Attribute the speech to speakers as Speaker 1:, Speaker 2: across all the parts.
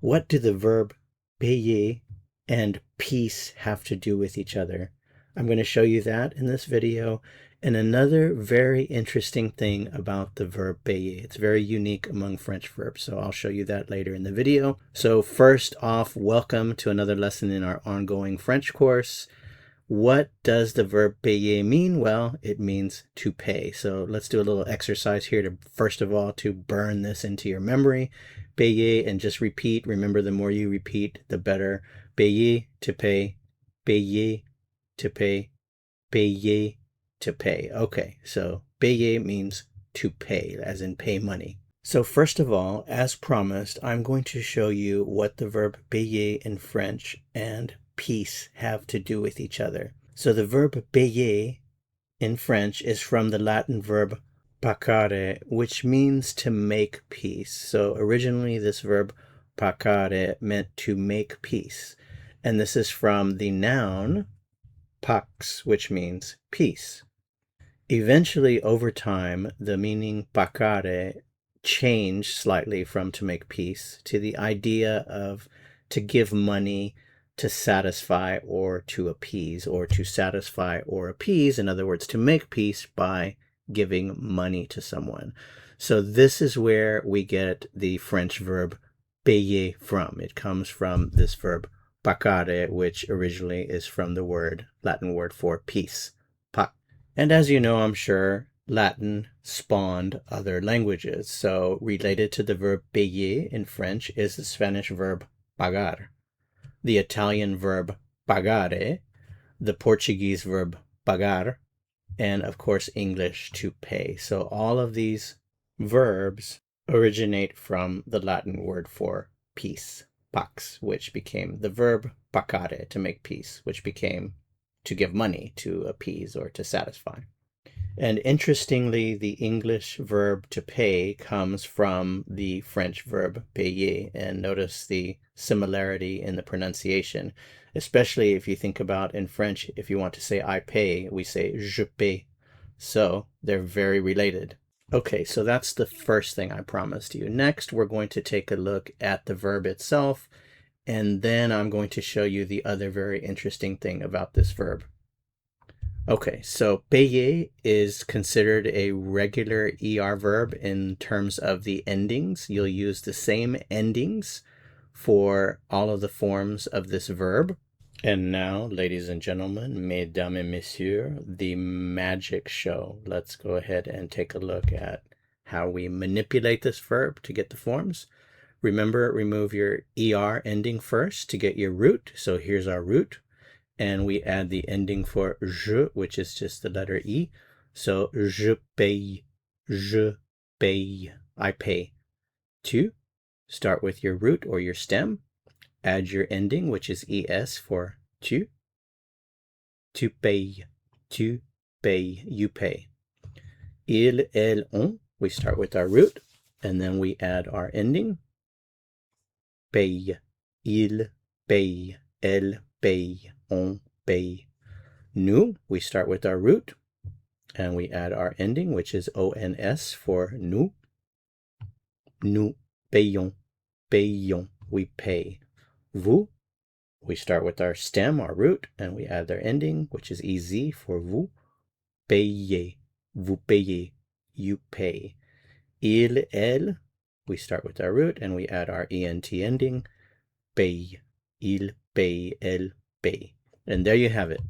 Speaker 1: What do the verb payer and peace have to do with each other? I'm going to show you that in this video. And another very interesting thing about the verb payer. It's very unique among French verbs, so I'll show you that later in the video. So first off, welcome to another lesson in our ongoing French course. What does the verb payer mean? Well, it means to pay. So let's do a little exercise here to, first of all, to burn this into your memory. Payer, and just repeat. Remember, the more you repeat, the better. Payer, to pay. Payer, to pay. Payer, to pay. Okay, so payer means to pay, as in pay money. So first of all, as promised, I'm going to show you what the verb payer in French and peace have to do with each other. So the verb payer in French is from the Latin verb pacare, which means to make peace. So originally this verb pacare meant to make peace. And this is from the noun pax, which means peace. Eventually, over time, the meaning pacare changed slightly from to make peace to the idea of to give money, to satisfy or to appease, or to satisfy or appease, in other words, to make peace by giving money to someone. So this is where we get the French verb payer from. It comes from this verb pacare, which originally is from the Latin word for peace, pax. And as you know, I'm sure, Latin spawned other languages. So related to the verb payer in French is the Spanish verb pagar, the Italian verb pagare, the Portuguese verb pagar, and of course English to pay. So all of these verbs originate from the Latin word for peace, pax, which became the verb pacare, to make peace, which became to give money, to appease or to satisfy. And interestingly, the English verb to pay comes from the French verb payer. And notice the similarity in the pronunciation, especially if you think about in French, if you want to say I pay, we say je paie. So they're very related. Okay, so that's the first thing I promised you. Next, we're going to take a look at the verb itself, and then I'm going to show you the other very interesting thing about this verb. Okay, so payer is considered a regular ER verb in terms of the endings. You'll use the same endings for all of the forms of this verb. And now, ladies and gentlemen, mesdames et messieurs, the magic show. Let's go ahead and take a look at how we manipulate this verb to get the forms. Remember, remove your ER ending first to get your root. So here's our root. And we add the ending for je, which is just the letter E. So je paye, I pay. To, start with your root or your stem. Add your ending, which is es for tu paye, you pay. Il, elle, on, we start with our root, and then we add our ending. Paye, il paye, elle paye, on paye. Nous, we start with our root, and we add our ending, which is ons for nous. Nous payons, we pay. Vous, we start with our stem, our root, and we add our ending, which is ez for vous. Payez, vous payez, you pay. Il, elle, we start with our root, and we add our ent ending. Paye, il paye, elle paye. And there you have it,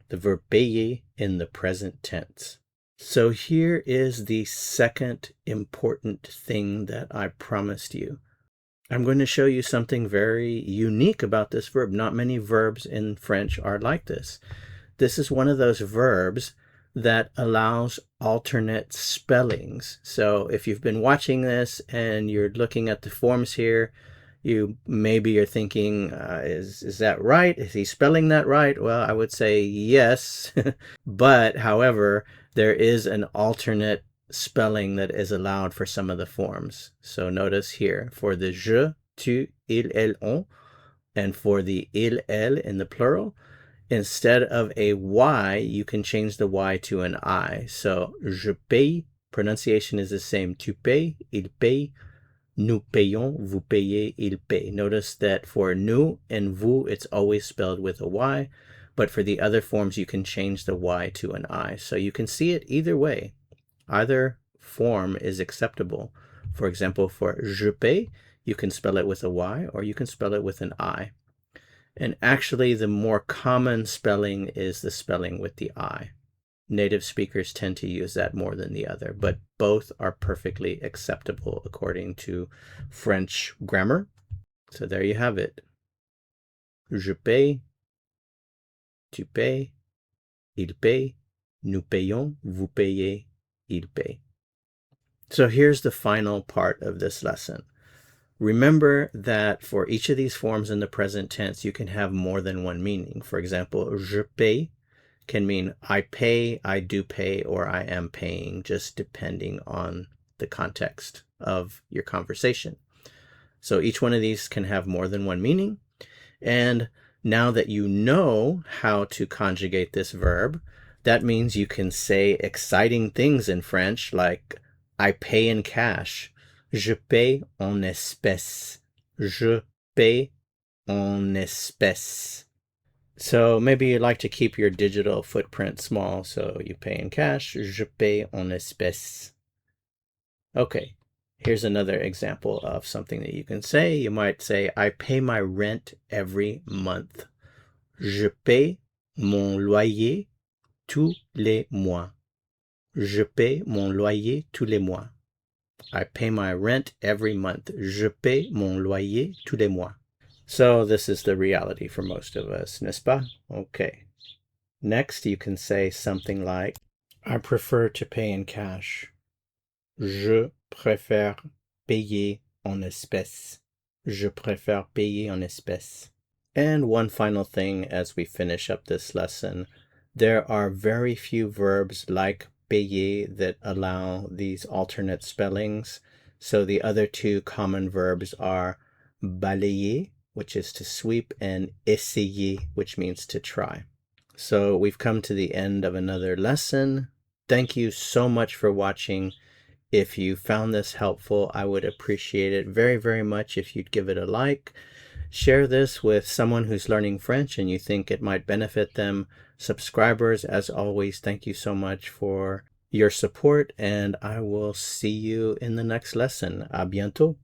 Speaker 1: the verb payer in the present tense. So here is the second important thing that I promised you. I'm going to show you something very unique about this verb. Not many verbs in French are like this. This is one of those verbs that allows alternate spellings. So if you've been watching this and you're looking at the forms here, you maybe are thinking, is that right? Is he spelling that right? Well, I would say yes. But however, there is an alternate spelling that is allowed for some of the forms. So notice here, for the je, tu, il, elle, on, and for the il, elle in the plural, instead of a y, you can change the y to an I. So je paye, pronunciation is the same. Tu payes, il paye. Nous payons, vous payez, il paye. Notice that for nous and vous, it's always spelled with a Y, but for the other forms, you can change the Y to an I. So you can see it either way. Either form is acceptable. For example, for je paye, you can spell it with a Y or you can spell it with an I. And actually, the more common spelling is the spelling with the I. Native speakers tend to use that more than the other, but both are perfectly acceptable according to French grammar. So there you have it. Je paye, tu payes, il paye, nous payons, vous payez, il paye. So here's the final part of this lesson. Remember that for each of these forms in the present tense, you can have more than one meaning. For example, je paye can mean I pay, I do pay, or I am paying, just depending on the context of your conversation. So each one of these can have more than one meaning. And now that you know how to conjugate this verb, that means you can say exciting things in French like I pay in cash. Je paye en espèces. Je paye en espèces. So maybe you'd like to keep your digital footprint small, so you pay in cash. Je paye en espèces. Okay, here's another example of something that you can say. You might say, I pay my rent every month. Je paye mon loyer tous les mois. Je paye mon loyer tous les mois. I pay my rent every month. Je paye mon loyer tous les mois. So this is the reality for most of us, n'est-ce pas? Okay. Next, you can say something like, I prefer to pay in cash. Je préfère payer en espèces. Je préfère payer en espèces. And one final thing as we finish up this lesson, there are very few verbs like payer that allow these alternate spellings. So the other two common verbs are balayer, which is to sweep, and essayer, which means to try. So we've come to the end of another lesson. Thank you so much for watching. If you found this helpful, I would appreciate it very, very much if you'd give it a like. Share this with someone who's learning French and you think it might benefit them. Subscribers, as always, thank you so much for your support, and I will see you in the next lesson. À bientôt.